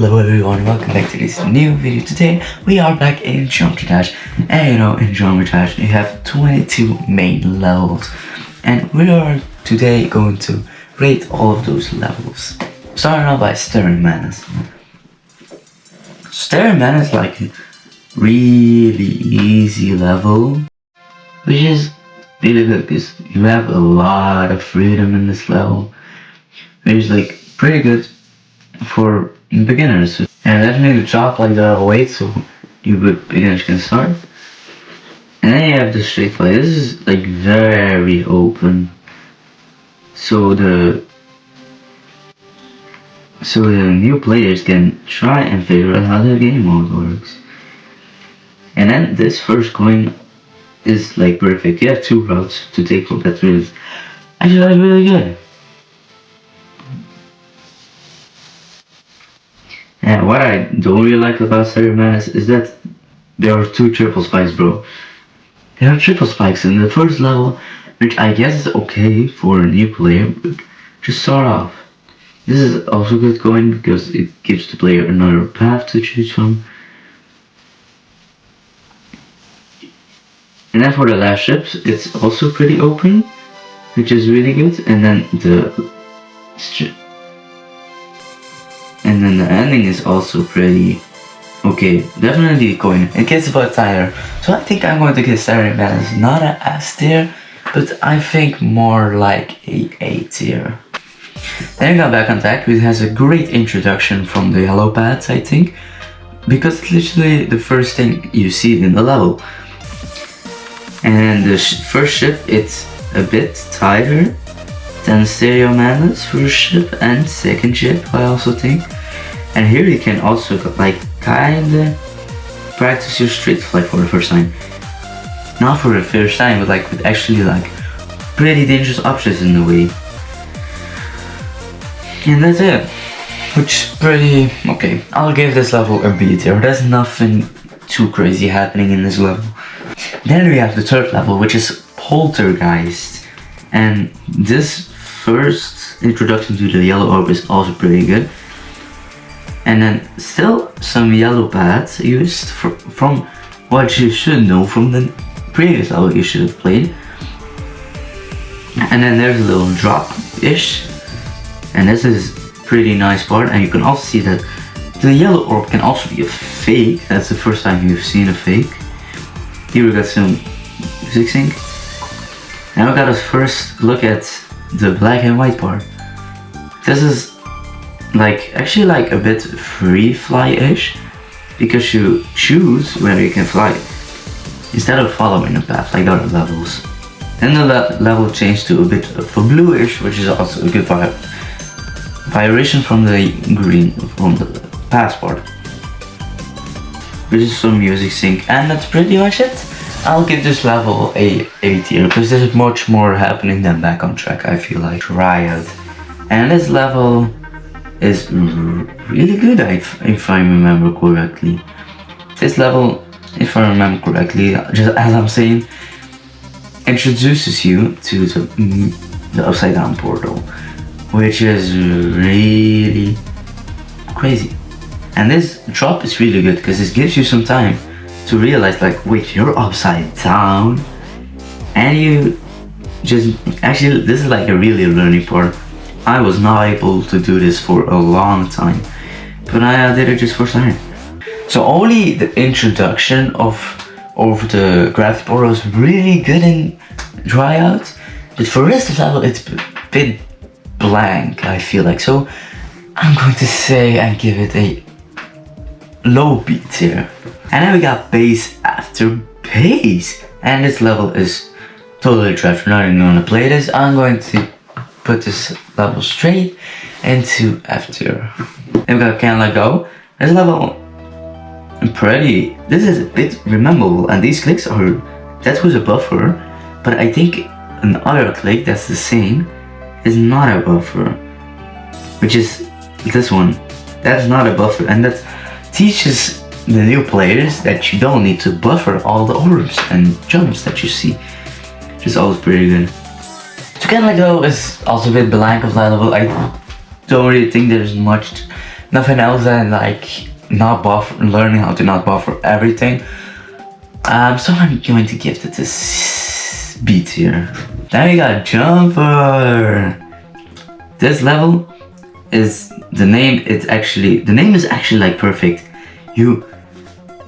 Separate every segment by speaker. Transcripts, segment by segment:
Speaker 1: Hello everyone, welcome back to this new video. Today we are back in geometry. And in geometry you have 22 main levels, and we are today going to rate all of those levels. Starting off by Staring Menace. Staring Menace is like a really easy level, which is really good because you have a lot of freedom in this level, which is like pretty good for beginners, and definitely drop like the weight so you good beginners can start. And then you have the straight fly. This is like very open, so the new players can try and figure out how the game mode works. And then this first coin is like perfect. You have two routes to take for that is actually like really good. And what I don't really like about Staring Menace is that there are two triple spikes, bro. There are triple spikes in the first level, which I guess is okay for a new player, but just start off. This is also good going because it gives the player another path to choose from. And then for the last ships, it's also pretty open, which is really good. And then the ending is also pretty okay. Definitely going. It gets about tighter. So I think I'm going to give Staring Menace not an S tier, but I think more like A tier. Then we got Back on Track, which has a great introduction from the yellow pads, I think, because it's literally the first thing you see in the level. And the first ship, it's a bit tighter than Staring Menace first ship and second ship, I also think. And here you can also like kinda practice your straight fly for the first time. Not for the first time, but like with actually like pretty dangerous objects in the way. And that's it, which is pretty okay. I'll give this level a B tier. There's nothing too crazy happening in this level. Then we have the third level, which is Poltergeist. And this first introduction to the yellow orb is also pretty good. And then still some yellow pads used from what you should know from the previous level you should have played. And then there's a little drop-ish. And this is pretty nice part, and you can also see that the yellow orb can also be a fake. That's the first time you've seen a fake. Here we got some music sync. Now we got a first look at the black and white part. This is like actually like a bit free fly-ish, because you choose where you can fly instead of following a path like the other levels. Then the level changed to a bit of a bluish, which is also a good variation from the green from the passport, which is some music sync. And that's pretty much it. I'll give this level a tier because there's much more happening than Back on Track, I feel like. Try out. And this level is really good if I remember correctly. This level, if I remember correctly, just as I'm saying, introduces you to the upside down portal, which is really crazy. And this drop is really good because it gives you some time to realize like, wait, you're upside down. And you just, actually this is like a really learning part. I was not able to do this for a long time, but I did it just for time. So only the introduction of the gravity portal is really good in dry out, but for the rest of the level it's a bit blank, I feel like. So I'm going to say I give it a low B tier. And then we got base after base, and this level is totally trash. We're not even gonna play this. I'm going to put this level straight into F tier. Then we got Can't Let Go. This level this is a bit rememberable, and these clicks are, that was a buffer, but I think another click that's the same is not a buffer, which is this one. That's not a buffer, and that teaches the new players that you don't need to buffer all the orbs and jumps that you see, which is always pretty good. So Can't Let Go is also a bit blank of that level. I don't really think there's much nothing else than like not buffer, learning how to not buffer everything. So I'm going to give it this B tier. Then we got Jumper. This level is the name is actually like perfect. You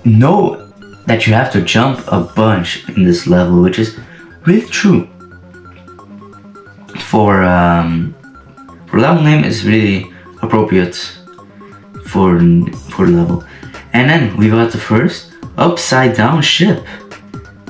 Speaker 1: know that you have to jump a bunch in this level, which is really true. For level name is really appropriate for level. And then we got the first upside down ship,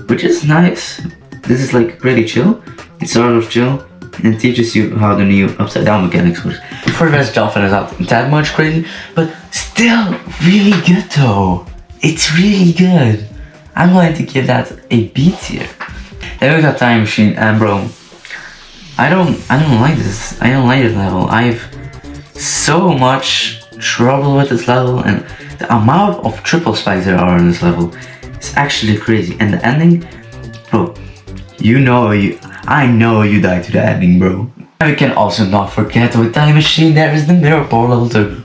Speaker 1: which is nice. This is like pretty chill. It's sort of chill and teaches you how the new upside down mechanics works. For the rest, Dolphin is not that much crazy, but still really good though. It's really good. I'm going to give that a B tier. Then we got Time Machine, and bro, I don't like this. I don't like this level. I have so much trouble with this level, and the amount of triple spikes there are in this level is actually crazy. And the ending, bro, I know you died to the ending, bro. And we can also not forget with Time Machine there is the mirror portal, the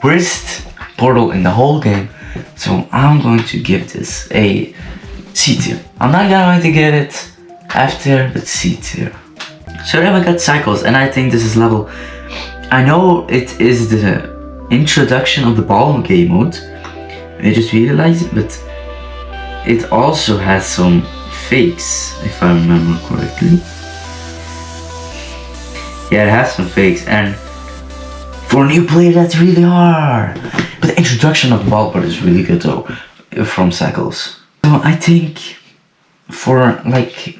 Speaker 1: worst portal in the whole game. So I'm going to give this a C tier. I'm not going to give it F tier, but C tier. So then we got Cycles, and I think this is level. I know it is the introduction of the ball game mode. I just realized it, but it also has some fakes, if I remember correctly. Yeah, it has some fakes, and for a new player that's really hard. But the introduction of the ball part is really good though, from Cycles. So I think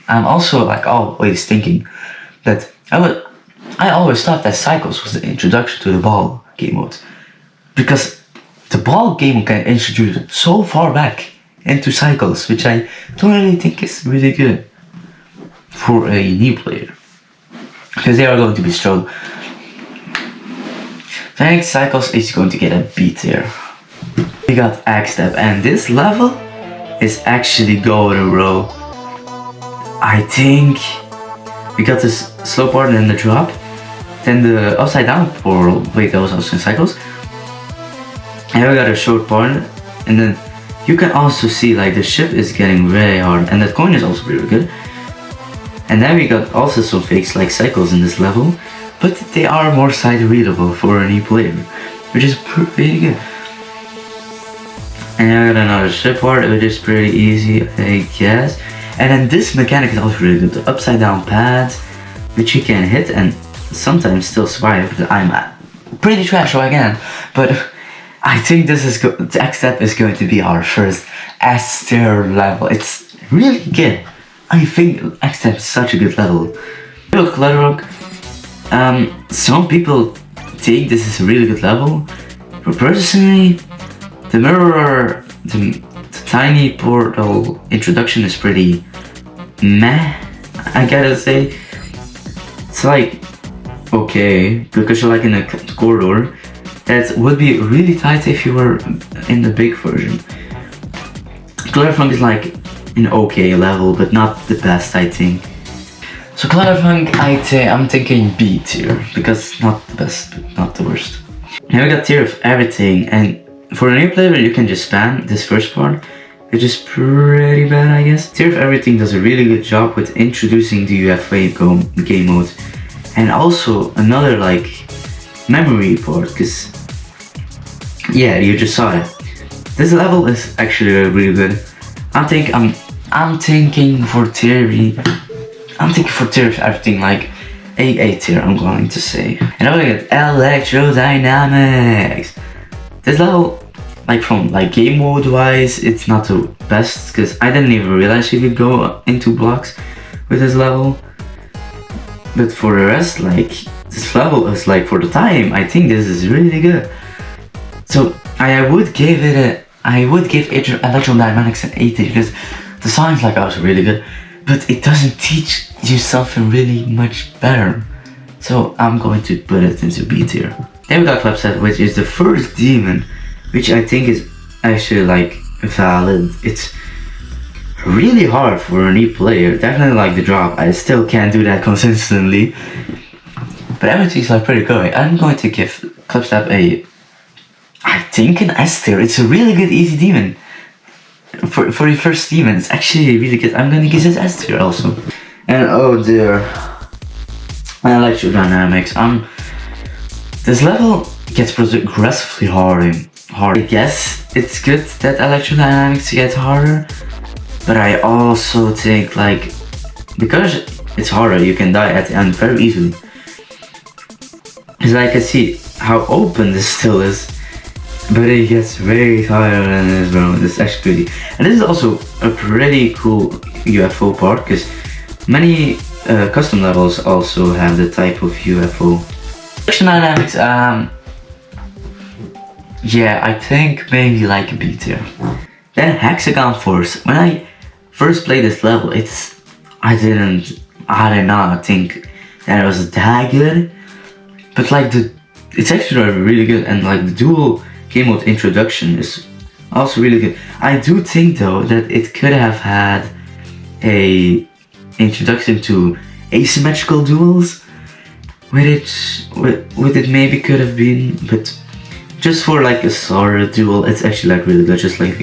Speaker 1: I'm also like always thinking that I always thought that Cycles was the introduction to the ball game mode, because the ball game mode can introduce so far back into Cycles, which I don't really think is really good for a new player, because they are going to be strong. I think Cycles is going to get a B tier. We got X-Step, and this level is actually golden, bro. I think we got this slow part and then the drop, then the upside down portal. Wait, that was also in Cycles. And we got a short part, and then you can also see like the ship is getting very hard, and that coin is also really good. And then we got also some fakes like Cycles in this level, but they are more side readable for a new player, which is pretty good. And I got another ship part, which is pretty easy, I guess. And then this mechanic is also really good, the upside down pads, which you can hit and sometimes still survive. I'm pretty trash again, but I think this is the X-Step is going to be our first S tier level. It's really good. I think X-Step is such a good level. Look, Clutterrock. Some people think this is a really good level, but personally, the mirror, the tiny portal introduction is pretty meh, I gotta say. It's like, okay, because you're like in a corridor, that would be really tight if you were in the big version. Clutterfunk is like an okay level, but not the best, I think. So Clutterfunk, I'm thinking B tier, because not the best, but not the worst. Now we got tier of everything, and for a new player you can just spam this first part, which is pretty bad, I guess. Tier of everything does a really good job with introducing the UFA game mode, and also another like memory part, because yeah, you just saw it. This level is actually really good. I'm thinking for tier of everything like A tier, I'm going to say. And now we get Electrodynamics. This level, like from like game mode wise, it's not the best, because I didn't even realize you could go into blocks with this level. But for the rest, like this level is like, for the time, I think this is really good. So I would give Electrodynamics an A tier, because the sounds like also really good, but it doesn't teach you something really much better. So I'm going to put it into B tier. Then we got Clubset, which is the first demon, which I think is actually like valid. It's really hard for a new player. Definitely like the drop. I still can't do that consistently, but everything's like pretty good. I'm going to give Clubstep a think an S tier. It's a really good easy demon. For your first demon, it's actually really good. I'm gonna give it S tier also. And oh dear, electrodynamics. This level gets progressively harder. I guess it's good that electrodynamics get harder, but I also think like because it's harder, you can die at the end very easily. Because I can see how open this still is, but it gets way higher than this, bro. It's actually pretty. And this is also a pretty cool UFO part, because many custom levels also have the type of UFO. Dynamics, yeah, I think maybe like a B tier. Then Hexagon Force. When I first played this level, I did not think that it was that good. But like it's actually really good, and like the dual game mode introduction is also really good. I do think though that it could have had a introduction to asymmetrical duels, with it maybe could have been, but just for like a solid duel, it's actually like really good, just like,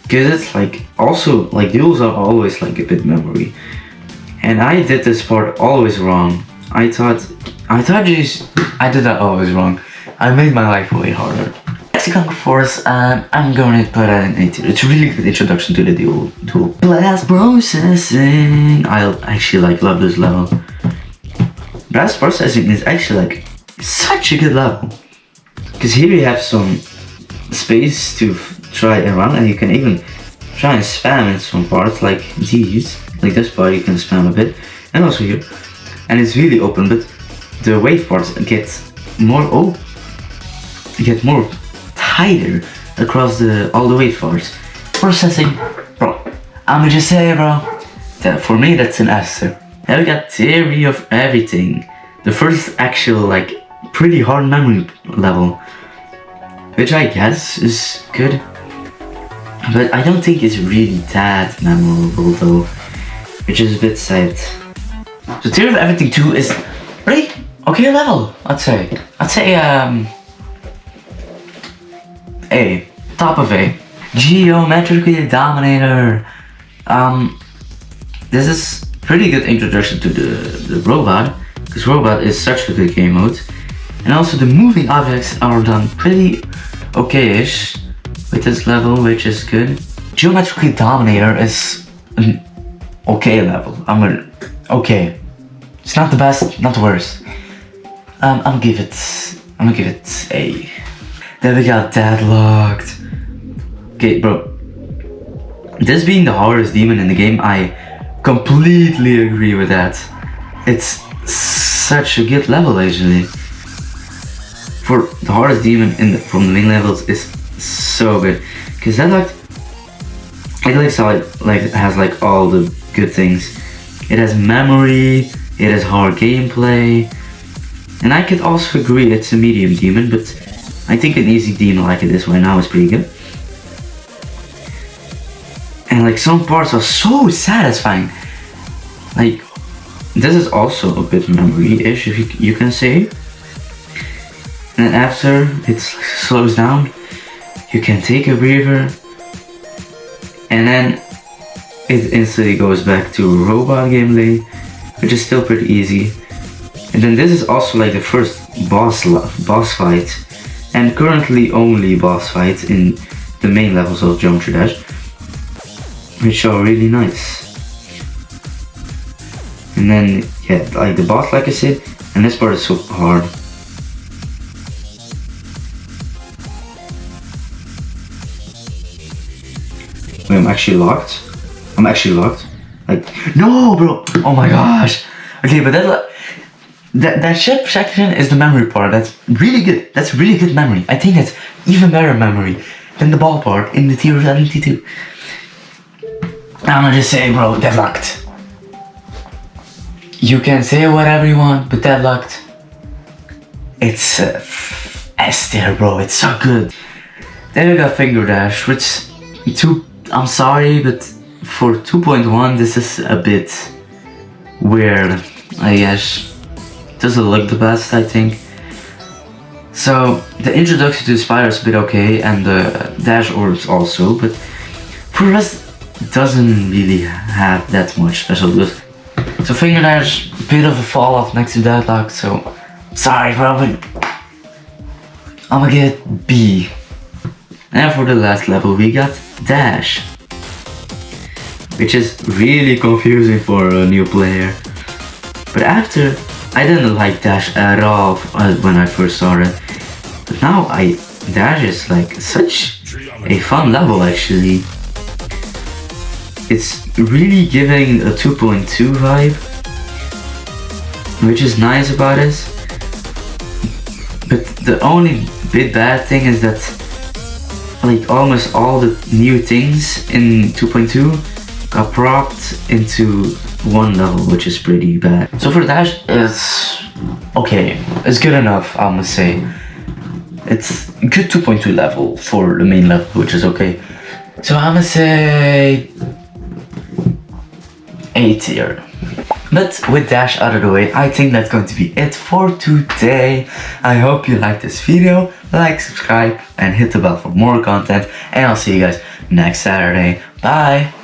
Speaker 1: because it's like also like duels are always like a bit memory, and I did this part always wrong. I thought I did that always wrong. I made my life way harder. Hexagon Force, I'm going to put it in A tier. It's a really good introduction to the duel tool. Blast processing. I actually like love this level. Blast processing is actually like such a good level, because here you have some space to try around, and you can even try and spam in some parts like these, like this part you can spam a bit, and also here, and it's really open. But the wave parts get more tighter across all the wave parts. Processing, bro. I'ma just say, bro, that for me that's an S tier. Then we got Theory of Everything, the first actual like pretty hard memory level, which I guess is good, but I don't think it's really that memorable though, which is a bit sad. So Theory of Everything 2 is pretty okay level, I'd say A, top of A. Geometry Dominator. This is pretty good introduction to the robot, because robot is such a good game mode, and also the moving objects are done pretty okay-ish with this level, which is good. Geometry Dominator is an okay level. Okay. It's not the best, not the worst. I'm gonna give it A. Then we got Deadlocked. Okay, bro. This being the hardest demon in the game, I completely agree with that. It's such a good level actually. For the hardest demon from the main levels is so good, because Deadlocked, it has like all the good things. It has memory, it has hard gameplay, and I could also agree it's a medium demon, but I think an easy demon like it is right now is pretty good. And like some parts are so satisfying. Like this is also a bit memory-ish, if you can say. And after it slows down, you can take a breather, and then it instantly goes back to robot gameplay, which is still pretty easy. And then this is also like the first boss fight, and currently only boss fight in the main levels of Geometry Dash, which are really nice. And then yeah, like the boss, like I said, and this part is so hard. Wait, I'm actually locked. Like, no, bro. Oh my gosh. Okay, but that ship section is the memory part. That's really good. That's really good memory. I think that's even better memory than the ball part in the Tier 72. I'm gonna just say, bro, Deadlocked. You can say whatever you want, but Deadlocked, it's S tier, bro. It's so good. Then we got Finger Dash, which I'm sorry, but for 2.1 this is a bit weird, I guess. Doesn't look the best, I think. So the introduction to the spider is a bit okay, and the dash orbs also, but for the rest, it doesn't really have that much special boost. So finger dash, a bit of a fall off next to deadlock, so sorry Robin. I'm gonna get B. And for the last level we got dash, which is really confusing for a new player. But after, I didn't like dash at all when I first saw it. But now dash is like such a fun level actually. It's really giving a 2.2 vibe, which is nice about it. But the only bit bad thing is that like almost all the new things in 2.2 got propped into one level, which is pretty bad. So for dash, it's okay. It's good enough, I must say. It's a good 2.2 level for the main level, which is okay. So I must say A tier. But with dash out of the way, I think that's going to be it for today. I hope you liked this video. Like, subscribe, and hit the bell for more content. And I'll see you guys next Saturday. Bye!